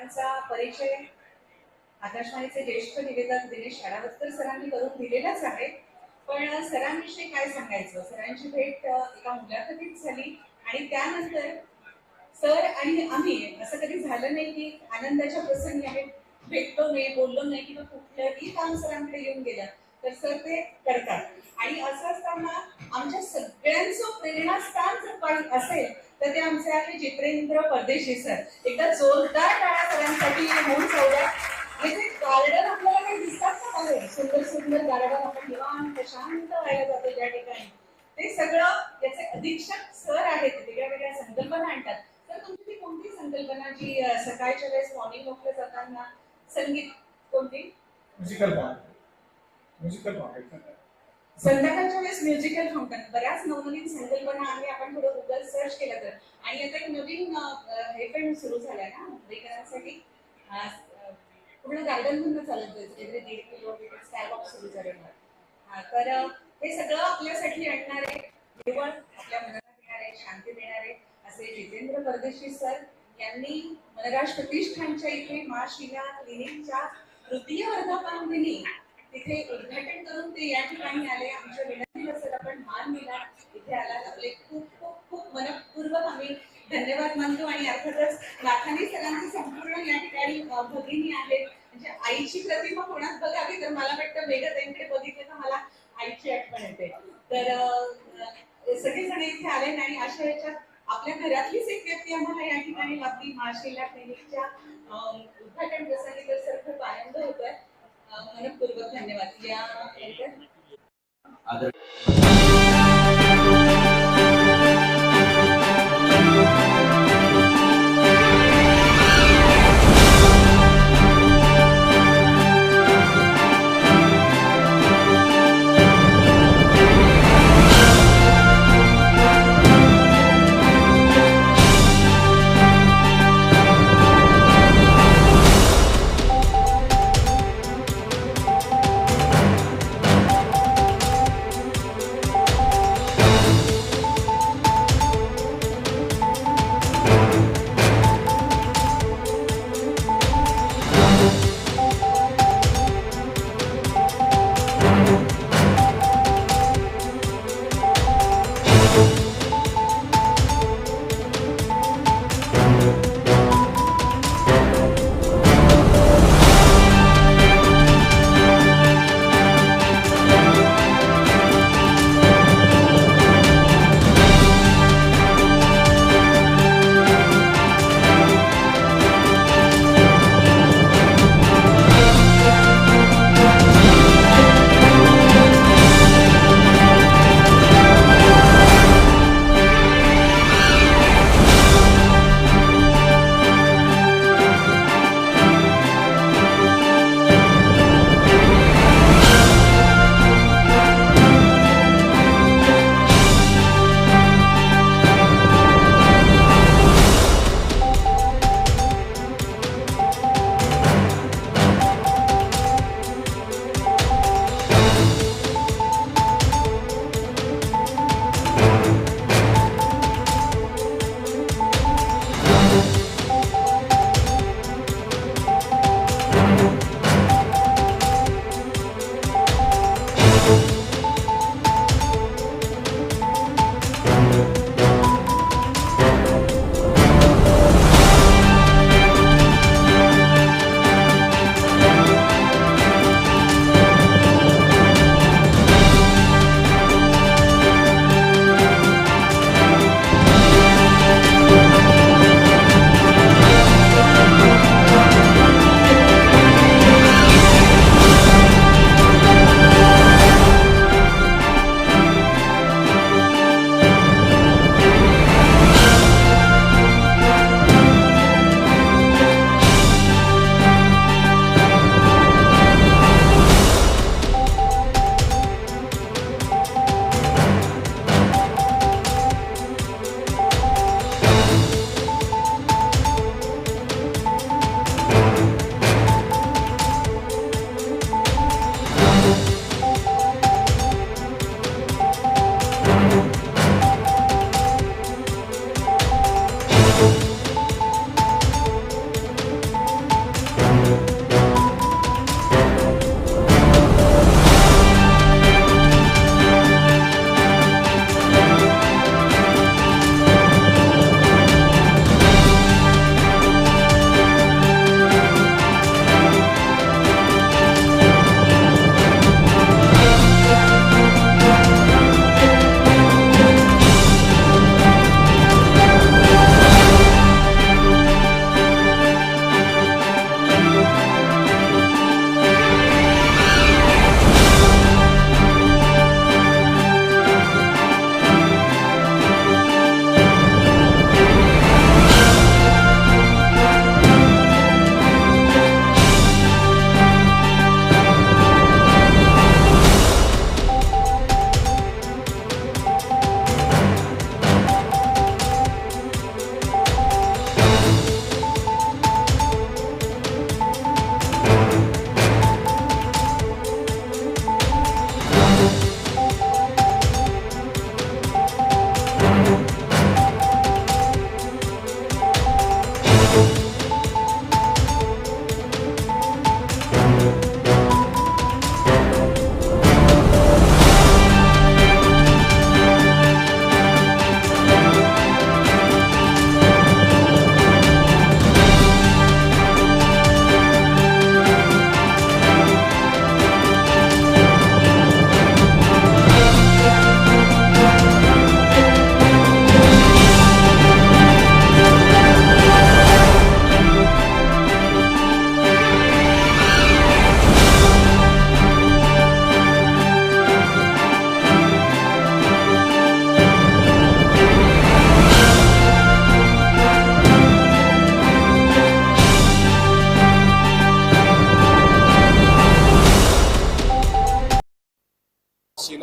सरांचा परिचय आकाशवाणीचे ज्येष्ठ निवेदक दिनेश आडावस्कर सरांनी करून दिलेलाच आहे. पण सरांविषयी काय सांगायचं, सरांची भेट एका मुलाखतीत झाली आणि त्यानंतर सर आणि आम्ही असं कधी झालं नाही की आनंदाच्या प्रसंगी आम्ही भेटलो नाही, बोललो नाही किंवा कुठलंही काम सरांकडे येऊन गेलं तर सर ते करतात. आणि असं असताना आमच्या सगळ्यांचं प्रेरणास्थान जर काही असेल तर ते आमचे आहे जितेंद्र परदेशी सर. एकदा जोरदार टाळ्या सरांसाठी होऊन जाऊया. इथे गार्डन आपल्याला काही दिसतात का बाहेर, सुंदर सुंदर गार्डन, आपण निवांत शांत व्हायला जातो ज्या ठिकाणी, ते सगळं त्याचे अधीक्षक सर आहेत. वेगळ्या वेगळ्या संकल्पना आणतात. तर तुमची कोणती संकल्पना जी सकाळच्या वेळेस मॉर्निंग वॉकला जाताना संगीत कोणती म्युझिकल फाउंटेन संध्याकाळच्या वेळेस म्युझिकल फाउंटन, बऱ्याच नवनवीन संकल्पना आहे. आपण थोडं गुगल सर्च केलं तर. आणि आता एक नवीन हे पण सुरू झालंय ना मुंबईकरांसाठी, पूर्ण गार्डन म्हणून चालत एव्हरी 1.5 किलोमीटर स्कायवॉक सुरू झालेलं आहे. तर हे सगळं आपल्यासाठी आणणारे, केवळ आपल्या मनाला देणारे, शांती देणारे असे जितेंद्र परदेशी सर यांनी मनराज प्रतिष्ठानच्या इथे मा शिला क्लिनिकच्या तृतीय वर्धापनदिनी तिथे उद्घाटन करून ते या ठिकाणी आले. आमच्या विनंतीला सर आपण मान दिला, इथे आला. आपले खूप खूप खूप मनपूर्वक आम्ही धन्यवाद मानतो. आणि अर्थातच लाखानी सरांचे संपूर्ण या ठिकाणी भगिनी आहेत. म्हणजे आईची प्रतिमा कोणात बघावी तर मला वाटतं मेघताईंकडे बघितलं तर मला आईची आठवण येते. तर सगळेजण इथे आले आणि अशा याच्यात आपल्या घरातलीच एक व्यक्ती आम्हाला या ठिकाणी लाभली माशिला क्लिनिकच्या उद्घाटन प्रसंगी. तर सर खूप आनंद होतोय. मनपूर्वक धन्यवाद.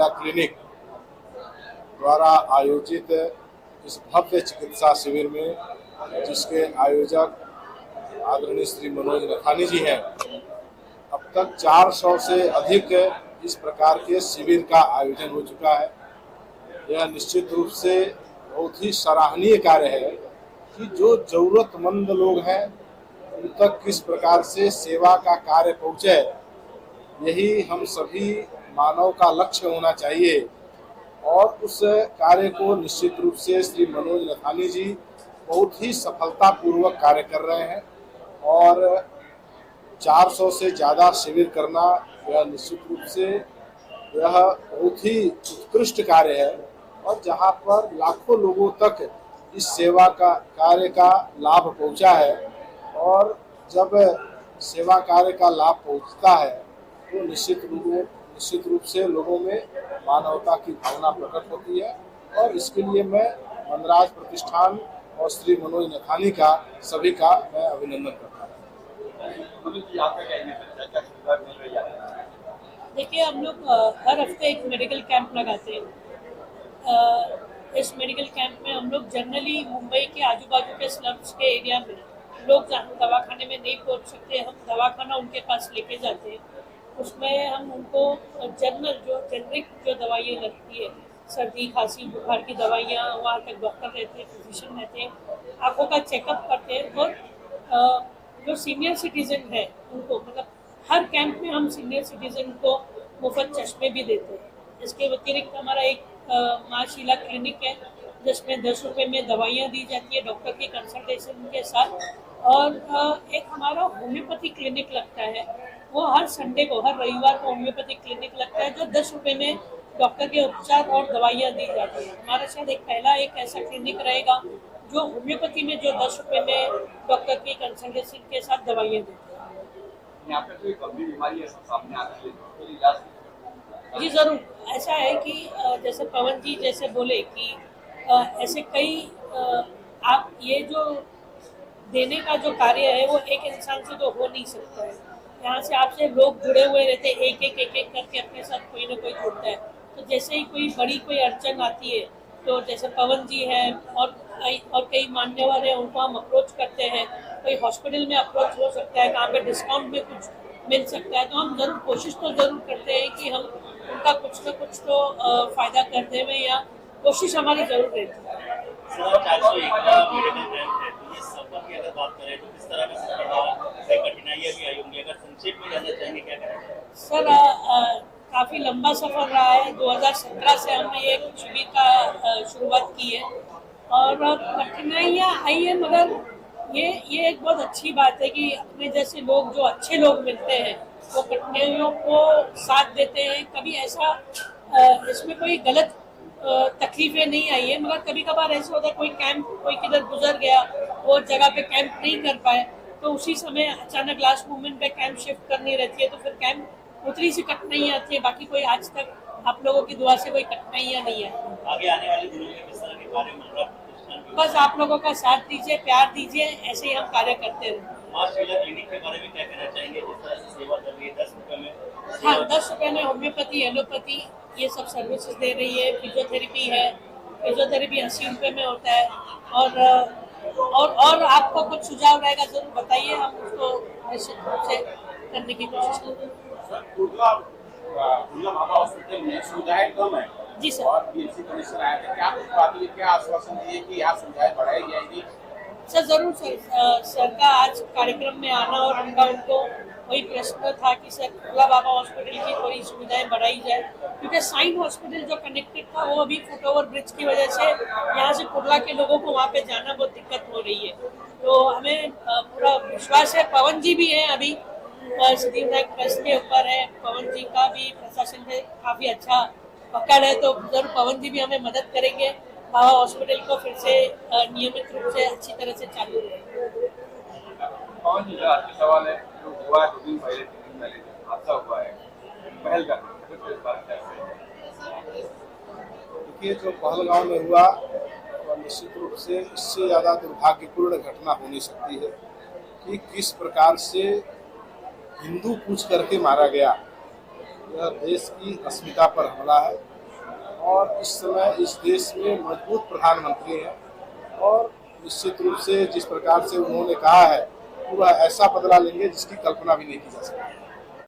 जिला क्लिनिक द्वारा आयोजित इस भव्य चिकित्सा शिविर में, जिसके आयोजक आदरणीय श्री मनोज नथानी जी हैं, अब तक 400 से अधिक इस प्रकार के शिविर का आयोजन हो चुका है। यह निश्चित रूप से बहुत ही सराहनीय कार्य है कि जो जरूरतमंद लोग हैं उन तक किस प्रकार से सेवा का कार्य पहुंचे। यही हम सभी मानव का लक्ष्य होना चाहिए और उस कार्य को निश्चित रूप से श्री मनोज नथानी जी बहुत ही सफलतापूर्वक कार्य कर रहे हैं और 400 से ज़्यादा शिविर करना यह निश्चित रूप से यह बहुत ही उत्कृष्ट कार्य है और जहां पर लाखों लोगों तक इस सेवा का कार्य का लाभ पहुंचा है। और जब सेवा कार्य का लाभ पहुंचता है तो निश्चित रूप से लोगों में मानवता की भावना प्रकट होती है और इसके लिए मैं मनराज प्रतिष्ठान और श्री मनोज नथानी का सभी का मैं अभिनंदन करता हूँ। देखिए, हम लोग हर हफ्ते एक मेडिकल कैंप लगाते हैं। इस मेडिकल कैंप में हम लोग जनरली मुंबई के आजू बाजू के स्लम्स के एरिया में लोग जहाँ दवाखाने में नहीं पहुँच सकते, हम दवाखाना उनके पास लेके जाते हैं। उसमें हम उनको जेनरिक जो दवाइयाँ लगती है, सर्दी खांसी बुखार की दवाइयाँ, वहाँ तक डॉक्टर रहते हैं, फिजिशियन रहते हैं, आँखों का चेकअप करते हैं। और जो सीनियर सिटीजन है उनको, मतलब हर कैंप में हम सीनियर सिटीजन को मुफ्त चश्मे भी देते हैं। इसके व्यतिरिक्त हमारा एक माँ शीला क्लिनिक है जिसमें 10 रुपये में दवाइयाँ दी जाती है डॉक्टर की कंसल्टेशन के साथ। और एक हमारा होम्योपैथी क्लिनिक लगता है, वो हर संडे को, हर रविवार को होम्योपैथी क्लिनिक लगता है जो 10 रुपये में डॉक्टर के उपचार और दवाइयाँ दी जाती है। हमारा शायद पहला एक ऐसा क्लिनिक रहेगा जो होम्योपैथी में जो 10 रुपये में डॉक्टर की कंसल्टेशन के साथ दवाइयाँ देते हैं। यहाँ पे कोई गंभीर बीमारी ऐसा सामने आती है तो इलाज जी ज़रूर। ऐसा है कि जैसे पवन जी जैसे बोले कि ऐसे कई आप ये जो देने का जो कार्य है वो एक इंसान से तो हो नहीं सकता है। यहाँ से आपसे लोग जुड़े हुए रहते हैं, एक एक करके अपने साथ कोई ना कोई जुड़ता है। तो जैसे ही कोई अड़चन आती है तो जैसे पवन जी हैं और कई मान्यवर हैं, उनको हम अप्रोच करते हैं। कोई हॉस्पिटल में अप्रोच हो सकता है, कहाँ पे डिस्काउंट में कुछ मिल सकता है, तो हम जरूर कोशिश तो जरूर करते हैं कि हम उनका कुछ ना कुछ तो फायदा कर दें, या कोशिश हमारी जरूर रहती है। अगर बात करें तो किस तरह से कठिनाइयाँ भी आई होंगी, अगर संक्षेप में जानना चाहेंगे क्या करें? सर काफ़ी लंबा सफ़र रहा है। 2017 से हमने ये शिविर का शुरुआत की है और कठिनाइयाँ आई है, मगर ये एक बहुत अच्छी बात है कि अपने जैसे लोग, जो अच्छे लोग मिलते हैं, वो कठिनाइयों को साथ देते हैं। कभी ऐसा इसमें कोई गलत तकलीफें नहीं आई है, मगर कभी कभार ऐसा होता है कोई कैंप, कोई किधर गुजर गया, वो जगह पे कैंप नहीं कर पाए, तो उसी समय अचानक लास्ट मोमेंट पे कैंप शिफ्ट करनी रहती है, तो फिर कैंप उतनी सी कठिनाइयाँ आती है। बाकी कोई आज तक आप लोगों की दुआ से कोई कठिनाइयाँ नहीं है। आगे आने वाले दिनों में किस तरह के कार्य मनोरथ प्रतिष्ठान बस आप लोगों का साथ दीजिए, प्यार दीजिए, ऐसे ही हम कार्य करते रहेंगे। माँ शीला क्लिनिक के बारे में क्या कहना चाहेंगे, जिस तरह से सेवा कर रही है 10 रुपये में? हाँ, 10 रुपये में होम्योपैथी, एलोपैथी ये सब सर्विसेज दे रही है। फिजियोथेरेपी है, फिजियोथेरेपी 80 रुपये में होता है। और आपको कुछ सुझाव रहेगा जरूर बताइए, हम उसको निश्चित रूप से करने की कोशिश करेंगे। कुर्ला बाबा हॉस्पिटल में सुविधाएं कम है जी सर। और बीएमसी कमिश्नर आए थे, क्या कुछ बात हुई, क्या आश्वासन दिए कि यहाँ सुविधाएं बढ़ाई जाएगी? सर जरूर सर का आज कार्यक्रम में आना और उनको वही प्रश्न था कि सर कुर्ला बाबा हॉस्पिटल की थोड़ी सुविधाएं बढ़ाई जाए, क्योंकि साइन हॉस्पिटल जो कनेक्टेड था वो अभी फुटओवर ब्रिज की वजह से यहाँ से कुर्ला के लोगों को वहाँ पे जाना बहुत दिक्कत हो रही है। तो हमें पूरा विश्वास है, पवन जी भी हैं अभी सिद्धिविनायक ट्रस्ट के ऊपर है, पवन जी का भी प्रशासन से काफ़ी अच्छा पकड़ है, तो जरूर पवन जी भी हमें मदद करेंगे बाबा हॉस्पिटल को फिर से नियमित रूप से अच्छी तरह से चालू रहे। कौन जी आपके सवाल है जो हुआ है 2 दिन पहले, 3 दिन पहले हादसा हुआ है, पहल का देखिए, जो पहलगांव में हुआ तो निश्चित रूप से इससे ज़्यादा दुर्भाग्यपूर्ण घटना हो नहीं सकती है कि किस प्रकार से हिंदू पूछ करके मारा गया। यह देश की अस्मिता पर हमला है और इस समय इस देश में मजबूत प्रधानमंत्री हैं और निश्चित रूप से जिस प्रकार से उन्होंने कहा है कि वह ऐसा बदला लेंगे जिसकी कल्पना भी नहीं की जा सकती।